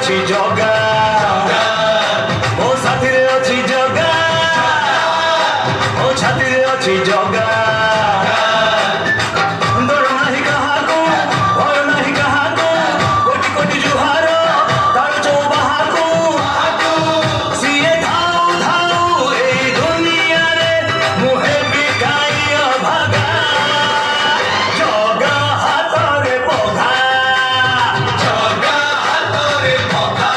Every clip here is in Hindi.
अच्छी जगा मो साथी रे अच्छी जगा मो छाती रे अच्छी जगा डर नाही काहाको भय नाही काहाको कोटि कोटि जुहार तार चौबाहाको सिए धाउ धाउ ए दुनिया रे मुहे बिकाई अभागा जगा हाथ रे पघा जगा हाथ रे पघा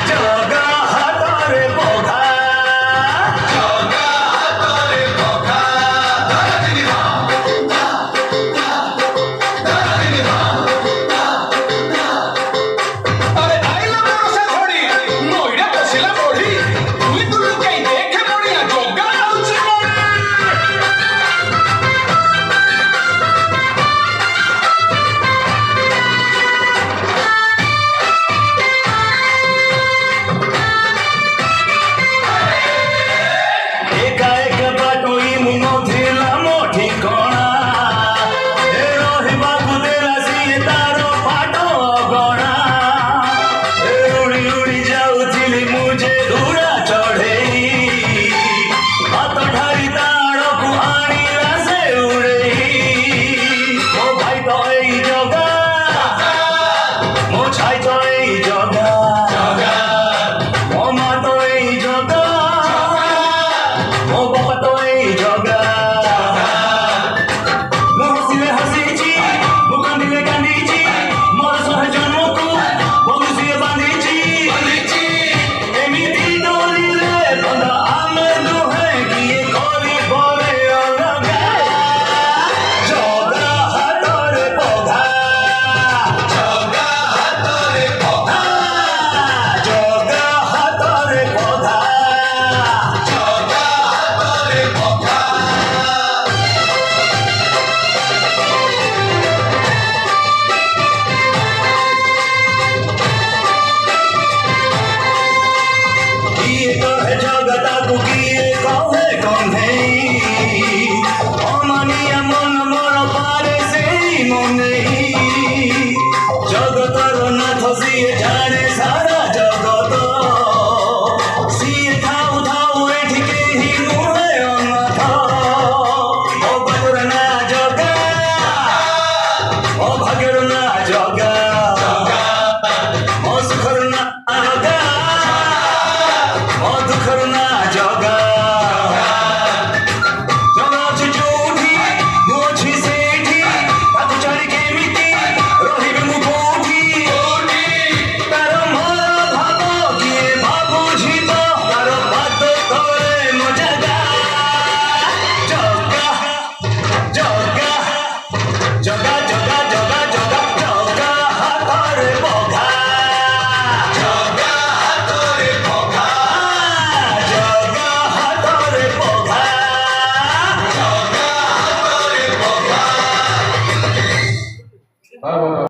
जगा हाथ रे पघा जगा हाथ रे पघा अरे आइला बरसा घोड़ी नोइडा बसिला मोड़ी तुई तुलु कई देखे मोड़िया जोगा आउची मोड़ी एका एक बाटोई मुनो थिला मोठी कोणा ए रोहिबा गुदेला सिए तारो फाटो गणा ए उड़ी उड़ी जाउथिली मुझे धूड़ा चढ़ेई हाथ ठारी ताड़कु आनिला से उड़ेई ओ भाई तो एई जगा मो छाई तो एई जगा मो मा तो एई जगा मो बापा तो एई जगा मो हसिले हसीची मो कांदिले कांदीची मोर सहे जन्मकु बंधुसिए बांधीची एमिति डोरिले बंधा आमे दुहे किए करी बरे अलगा जगा हाथ रे पघा जगा हाथ रे पघा जगा हाथ रे पघा जगा हाथ रे पघा किए कहे जगता को किए कहे कन्हे अमानिया मन मोर पारे से मने जगतर नाथ सिए जाने